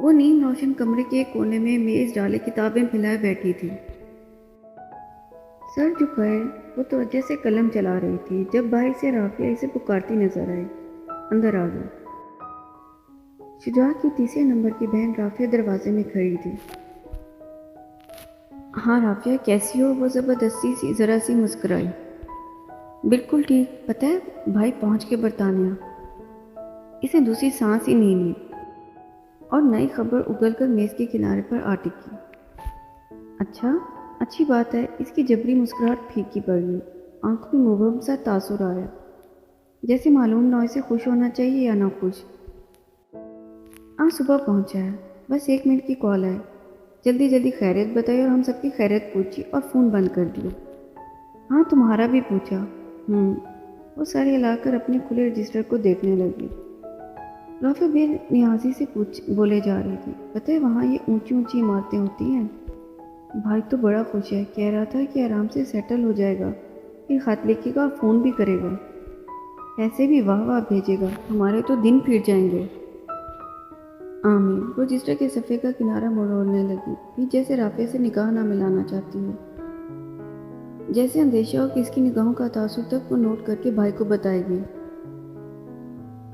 وہ نیم روشن کمرے کے ایک کونے میں میز ڈالے کتابیں پھیلائے بیٹھی تھی، سر جھکائے وہ توجہ سے قلم چلا رہی تھی جب باہر سے رافیہ اسے پکارتی نظر آئی۔ اندر آ گئی۔ شجاع کی تیسرے نمبر کی بہن رافیہ دروازے میں کھڑی تھی۔ ہاں رافیہ کیسی ہو؟ وہ زبردستی سی ذرا سی مسکرائی۔ بالکل ٹھیک، پتہ ہے بھائی پہنچ کے برطانیہ۔ اس نے دوسری سانس ہی نہیں لی اور نئی خبر اگل کر میز کے کنارے پر آ ٹکی۔ اچھا، اچھی بات ہے۔ اس کی جبری مسکراہٹ پھیکی پڑ گئی، آنکھوں میں مبہم سا تاثر آیا، جیسے معلوم نہ ہو اسے خوش ہونا چاہیے یا نہ خوش۔ صبح پہنچا ہے، بس 1 منٹ کی کال ہے، جلدی جلدی خیریت بتائی اور ہم سب کی خیریت پوچھی اور فون بند کر دیا۔ ہاں تمہارا بھی پوچھا۔ وہ سر ہلا کر اپنے کھلے رجسٹر کو دیکھنے لگی۔ رافیہ بے نیازی سے بولے جا رہی تھی، پتہ ہے وہاں یہ اونچی اونچی عمارتیں ہوتی ہیں، بھائی تو بڑا خوش ہے، کہہ رہا تھا کہ آرام سے سیٹل ہو جائے گا، پھر خط لکھے گا، فون بھی کرے گا، ایسے بھی واہ واہ بھیجے گا، ہمارے تو دن پھر جائیں گے۔ آمین۔ وہ رجسٹر کے صفحے کا کنارہ مروڑنے لگی، پھر جیسے رافیہ سے نگاہ نہ ملانا چاہتی ہو، جیسے اندیشہ ہو کہ اس کی نگاہوں کا تاثر تک وہ نوٹ کر کے بھائی کو بتائے گی۔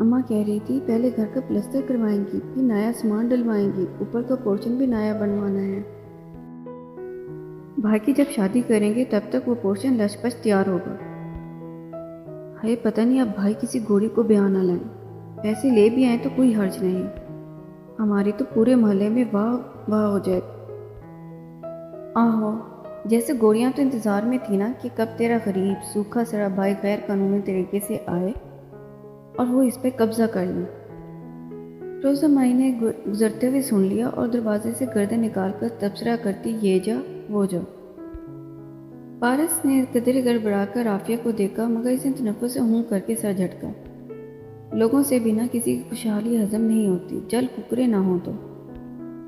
اماں کہہ رہی تھی پہلے گھر کا پلستر کروائیں گی، پھر نیا سامان ڈلوائیں گی، اوپر کا پورشن بھی نیا بنوانا ہے۔ بھائی کی جب شادی کریں گے تب تک وہ پورشن لچ پچ تیار ہوگا۔ ہے پتہ نہیں اب بھائی کسی گھوڑی کو بیاہ نہ لائیں، پیسے لے بھی آئیں تو کوئی حرج نہیں، ہماری تو پورے محلے میں واہ واہ ہو جائے۔ آہو، جیسے گوڑیاں تو انتظار میں تھی نا کہ کب تیرا غریب سوکھا سڑا بھائی غیر قانونی طریقے سے آئے اور وہ اس پہ قبضہ کر لیں۔ روزہ مائی نے گزرتے ہوئے سن لیا اور دروازے سے گردن نکال کر تبصرہ کرتی یہ جا وہ جا۔ پارس نے قدرے گڑبڑا کر رافیہ کو دیکھا مگر اس نے تنفس سے ہوں کر کے سر جھٹکا۔ لوگوں سے بنا کسی کی خوشحالی ہضم نہیں ہوتی، جل ککرے نہ ہوں تو۔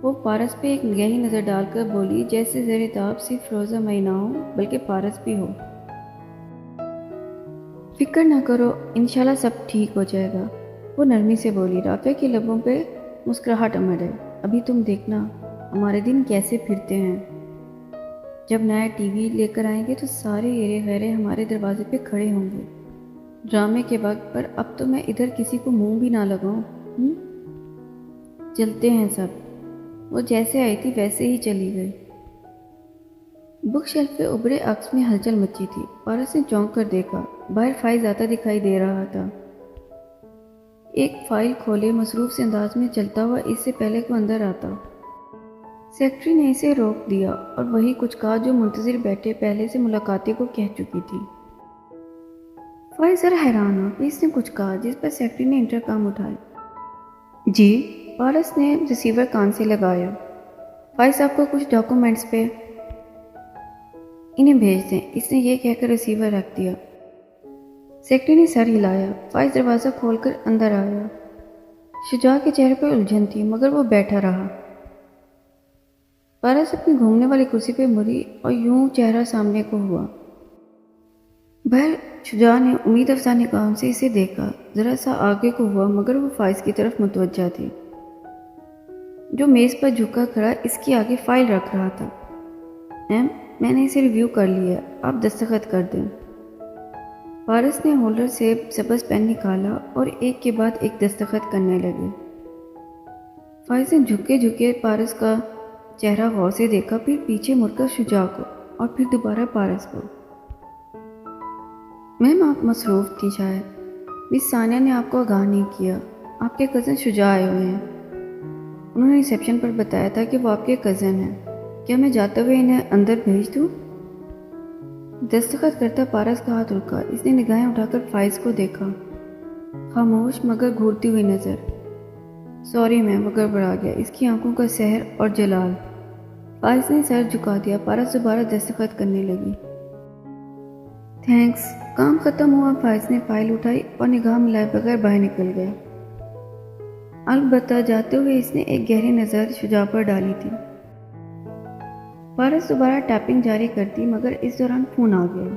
وہ پارس پہ ایک گہری نظر ڈال کر بولی جیسے زیر تاب صرف روزہ مئی نہ ہو بلکہ پارس بھی ہو۔ فکر نہ کرو، انشاءاللہ سب ٹھیک ہو جائے گا، وہ نرمی سے بولی۔ رافیہ کے لبوں پہ مسکراہٹ امڑ ہے۔ ابھی تم دیکھنا ہمارے دن کیسے پھرتے ہیں، جب نیا ٹی وی لے کر آئیں گے تو سارے ایرے غیرے ہمارے دروازے پہ کھڑے ہوں گے ڈرامے کے وقت پر۔ اب تو میں ادھر کسی کو منہ بھی نہ لگاؤں۔ چلتے ہیں سب۔ وہ جیسے آئی تھی ویسے ہی چلی گئی۔ بک شیلف پہ ابھرے عکس میں ہلچل مچی تھی۔ پارس نے چونک کر دیکھا، باہر فائز آتا دکھائی دے رہا تھا، ایک فائل کھولے مصروف سے انداز میں چلتا ہوا اس سے پہلے کو اندر آتا۔ سیکرٹری نے اسے روک دیا اور وہی کچھ کہا جو منتظر بیٹھے پہلے سے ملاقاتی کو کہہ چکی تھی۔ فائز ذرا حیران ہوا، پھر اس نے کچھ کہا جس پر سیکرٹری نے انٹرکام اٹھایا۔ جی؟ پارس نے ریسیور کان سے لگایا۔ فائز صاحب کو کچھ ڈاکومنٹس پہ انہیں بھیج دیں، اس نے یہ کہہ کر ریسیور رکھ دیا۔ سیکرٹری نے سر ہلایا۔ فائز دروازہ کھول کر اندر آیا۔ شجاع کے چہرے پر الجھن تھی مگر وہ بیٹھا رہا۔ پارس اپنی گھومنے والی کرسی پہ مڑی اور یوں چہرہ سامنے کو ہوا۔ بہر شجاع نے امید افزا نگاہوں سے اسے دیکھا، ذرا سا آگے کو ہوا مگر وہ فائز کی طرف متوجہ تھی جو میز پر جھکا کھڑا اس کے آگے فائل رکھ رہا تھا۔ میم، میں نے اسے ریویو کر لیا ہے، آپ دستخط کر دیں۔ پارس نے ہولڈر سے سبز پین نکالا اور ایک کے بعد ایک دستخط کرنے لگے۔ فائز نے جھکے جھکے پارس کا چہرہ غور سے دیکھا، پھر پیچھے مڑ کر شجاع کو اور پھر دوبارہ پارس کو۔ میم آپ مصروف تھی شاید، مس ثانیہ نے آپ کو آگاہ نہیں کیا، آپ کے کزن شجاع آئے ہوئے ہیں، انہوں نے ریسیپشن پر بتایا تھا کہ وہ آپ کے کزن ہیں، کیا میں جاتے ہوئے انہیں اندر بھیج دوں؟ دستخط کرتا پارس کا ہاتھ رکا، اس نے نگاہیں اٹھا کر فائز کو دیکھا، خاموش مگر گھورتی ہوئی نظر۔ سوری میم، وہ گڑبڑا گیا، اس کی آنکھوں کا سحر اور جلال۔ فائز نے سر جھکا دیا۔ پارس دوبارہ دستخط کرنے لگی۔ تھینکس۔ کام ختم ہوا، فائز نے فائل اٹھائی اور نگاہ ملائے بغیر باہر نکل گیا۔ البتہ جاتے ہوئے اس نے ایک گہری نظر شجاع پر ڈالی تھی۔ پارس دوبارہ ٹائپنگ جاری کرتی مگر اس دوران فون آ گیا۔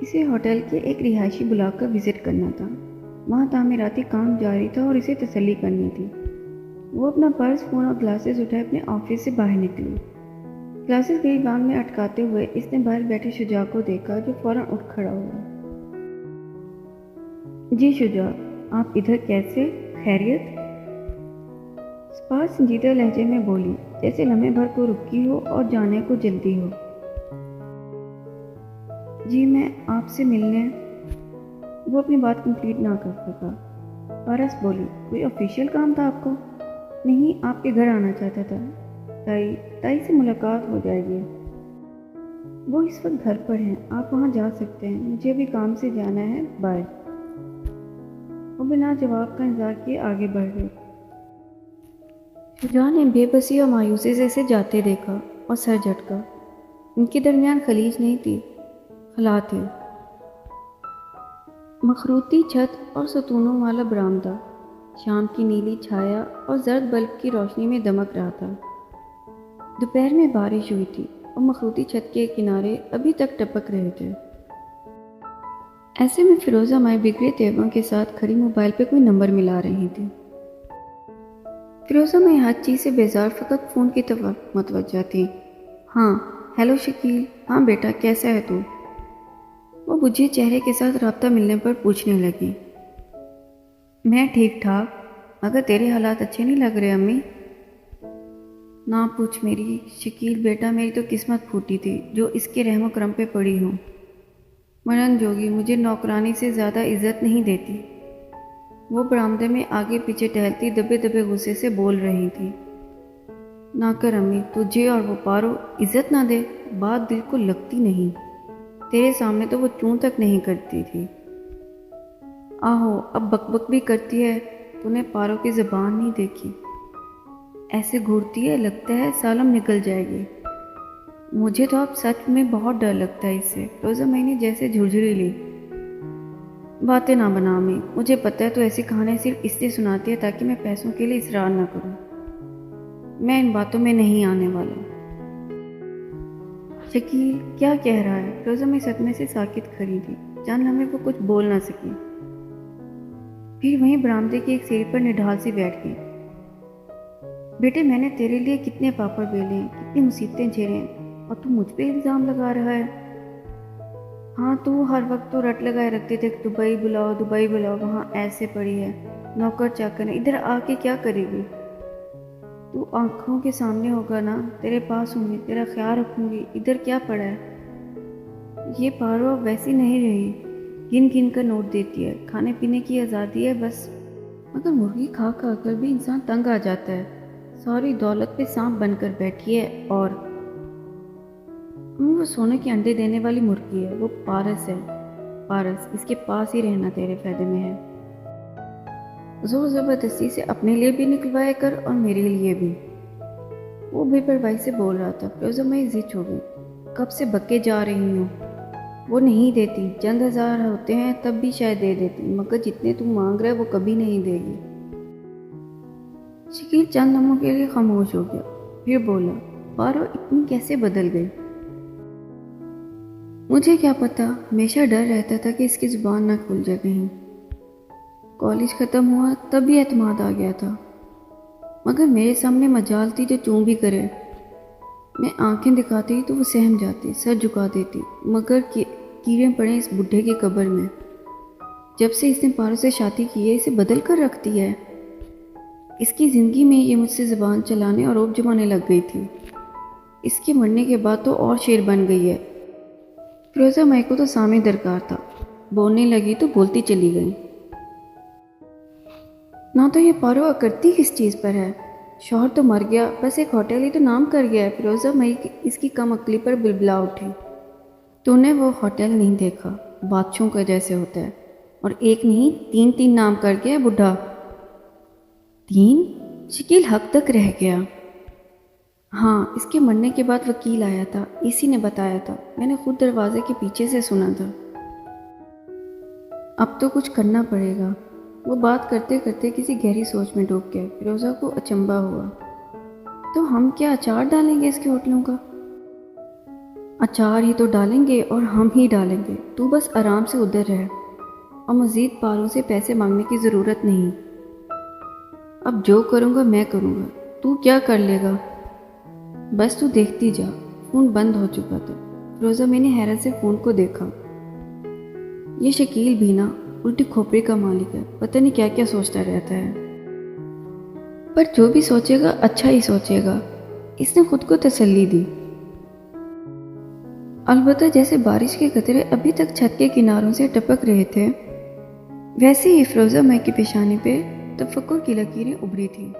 اسے ہوٹل کے ایک رہائشی بلاک کا وزٹ کرنا تھا، وہاں تعمیراتی کام جاری تھا اور اسے تسلی کرنی تھی۔ وہ اپنا پرس، فون اور گلاسز اٹھائے اپنے آفس سے باہر نکلی۔ گلاسز گریبان میں اٹکاتے ہوئے اس نے باہر بیٹھے شجاع کو دیکھا جو فوراً اٹھ کھڑا ہوا۔ جی شجاع، آپ ادھر کیسے؟ خیریت؟ سپاہ سنجیدہ لہجے میں بولی، جیسے لمحے بھر کو رکی ہو اور جانے کو جلدی ہو۔ جی میں آپ سے ملنے۔ وہ اپنی بات کمپلیٹ نہ کر سکا۔ پارس بولی، کوئی آفیشیل کام تھا آپ کو؟ نہیں، آپ کے گھر آنا چاہتا تھا، تائی سے ملاقات ہو جائے گی۔ وہ اس وقت گھر پر ہیں، آپ وہاں جا سکتے ہیں، مجھے بھی کام سے جانا ہے، بائے۔ وہ بنا جواب کا انتظار کیے آگے بڑھ گئے۔ شجاع نے بے بسی اور مایوسی سے اسے جاتے دیکھا اور سر جھٹکا۔ ان کے درمیان خلیج نہیں تھی، خلا تھی۔ مخروطی چھت اور ستونوں والا برآمدہ شام کی نیلی چھایا اور زرد بلب کی روشنی میں دمک رہا تھا۔ دوپہر میں بارش ہوئی تھی اور مخروطی چھت کے کنارے ابھی تک ٹپک رہے تھے۔ ایسے میں فیروزہ مائی بگڑے تیوروں کے ساتھ کھڑی موبائل پہ کوئی نمبر ملا رہی تھی۔ فیروزہ مائی ہر چیز سے بیزار فقط فون کی طرف متوجہ تھی۔ ہاں، ہیلو شکیل، ہاں بیٹا کیسا ہے تو؟ وہ بجھے چہرے کے ساتھ رابطہ ملنے پر پوچھنے لگی۔ میں ٹھیک ٹھاک، مگر تیرے حالات اچھے نہیں لگ رہے امی۔ نہ پوچھ میری شکیل بیٹا، میری تو قسمت پھوٹی تھی جو اس کے رحم و کرم پہ پڑی ہوں۔ مرن جوگی مجھے نوکرانی سے زیادہ عزت نہیں دیتی۔ وہ برآمدے میں آگے پیچھے ٹہلتی دبے دبے غصے سے بول رہی تھی۔ نہ کر امی، تجھے اور وہ پارو عزت نہ دے، بات دل کو لگتی نہیں۔ تیرے سامنے تو وہ چون تک نہیں کرتی تھی، آہو اب بک بک بھی کرتی ہے۔ تو نے پارو کی زبان نہیں دیکھی، ایسے گھورتی ہے لگتا ہے سالم نکل جائے گی۔ مجھے تو اب سچ میں بہت ڈر لگتا ہے اس سے۔ روزہ میں نے جیسے جھرجھری لی۔ باتیں نہ بنا امی، مجھے پتہ ہے تو ایسی کہانیاں صرف اس لیے سناتی ہے تاکہ میں پیسوں کے لیے اصرار نہ کروں۔ میں ان باتوں میں نہیں آنے والا۔ شکیل کیا کہہ رہا ہے؟ روزہ میں صدمے سے ساکت کھڑی تھی، چند لمحے وہ کچھ بول نہ سکی، پھر وہیں برآمدے کی ایک سیڑھی پر نڈھال سی بیٹھ گئی۔ بیٹے میں نے تیرے لیے کتنے پاپڑ بیلے ہیں، کتنی مصیبتیں جھیلیں، اور تو مجھ پہ الزام لگا رہا ہے۔ ہاں تو ہر وقت تو رٹ لگائے رکھتے تھے، دبئی بلاؤ دبئی بلاؤ، وہاں ایسے پڑی ہے، نوکر چاکر ہے، ادھر آ کے کیا کرے گی؟ تو آنکھوں کے سامنے ہوگا نا، تیرے پاس ہوں گی، تیرا خیال رکھوں گی، ادھر کیا پڑا ہے؟ یہ پارو اب ویسی نہیں رہی، گن گن کر نوٹ دیتی ہے، کھانے پینے کی آزادی ہے بس، مگر مرغی کھا کھا کر بھی انسان تنگ آ جاتا ہے، ساری دولت پہ سانپ بن کر بیٹھی ہے۔ اور وہ سونے کے انڈے دینے والی مرغی ہے، وہ پارس ہے، پارس اس کے پاس ہی رہنا تیرے فائدے میں ہے۔ زور زبردستی سے اپنے لیے بھی نکلوائے کر اور میرے لیے بھی۔ وہ بے پرواہی سے بول رہا تھا۔ فیروزہ میں ضد ہو گئی، کب سے بکے جا رہی ہوں، وہ نہیں دیتی، چند ہزار ہوتے ہیں تب بھی شاید دے دیتی، مگر جتنے تم مانگ رہے وہ کبھی نہیں دے گی۔ شکیل چند لمحوں کے لیے خاموش ہو گیا، پھر بولا، پارو اتنی کیسے بدل گئی؟ مجھے کیا پتا، ہمیشہ ڈر رہتا تھا کہ اس کی زبان نہ کھل جائے کہیں۔ کالج ختم ہوا تب بھی اعتماد آ گیا تھا، مگر میرے سامنے مجال تھی جو چوں بھی کرے۔ میں آنکھیں دکھاتی تو وہ سہم جاتی، سر جھکا دیتی، مگر کیڑے پڑے اس بڈھے کی قبر میں۔ جب سے اس نے پارو سے شادی کی ہے اسے بدل کر رکھتی ہے۔ اس کی زندگی میں یہ مجھ سے زبان چلانے اور روب جمانے لگ گئی تھی، اس کے مرنے کے بعد تو اور شیر بن گئی ہے۔ فیروزہ مائی کو تو سامنے درکار تھا، بولنے لگی تو بولتی چلی گئی۔ نہ تو یہ پارو اکرتی کس چیز پر ہے، شوہر تو مر گیا، بس ایک ہوٹل ہی تو نام کر گیا ہے۔ فیروزہ مائی اس کی کم عقلی پر بلبلا اٹھی۔ تو نے وہ ہوٹل نہیں دیکھا، بادشاہوں کا جیسے ہوتا ہے، اور ایک نہیں تین تین نام کر گیا بڈھا۔ تین؟ شکیل حق تک رہ گیا۔ ہاں، اس کے مرنے کے بعد وکیل آیا تھا، اسی نے بتایا تھا، میں نے خود دروازے کے پیچھے سے سنا تھا۔ اب تو کچھ کرنا پڑے گا۔ وہ بات کرتے کرتے کسی گہری سوچ میں ڈوب گیا۔ فیروزہ کو اچنبھا ہوا، تو ہم کیا اچار ڈالیں گے اس کے ہوٹلوں کا؟ اچار ہی تو ڈالیں گے اور ہم ہی ڈالیں گے، تو بس آرام سے ادھر رہ، اور مزید پاروں سے پیسے مانگنے کی ضرورت نہیں۔ اب جو کروں گا میں کروں گا، تو کیا کر لے گا؟ بس تو دیکھتی جا۔ فون بند ہو چکا تھا۔ فیروزہ میں نے حیرت سے فون کو دیکھا۔ یہ شکیل بھی نا الٹی کھوپڑی کا مالک ہے، پتہ نہیں کیا کیا سوچتا رہتا ہے۔ پر جو بھی سوچے گا اچھا ہی سوچے گا، اس نے خود کو تسلی دی۔ البتہ جیسے بارش کے قطرے ابھی تک چھت کے کناروں سے ٹپک رہے تھے، ویسے ہی فیروزہ مائی کی پیشانی پہ تفکر کی لکیریں ابھری تھی۔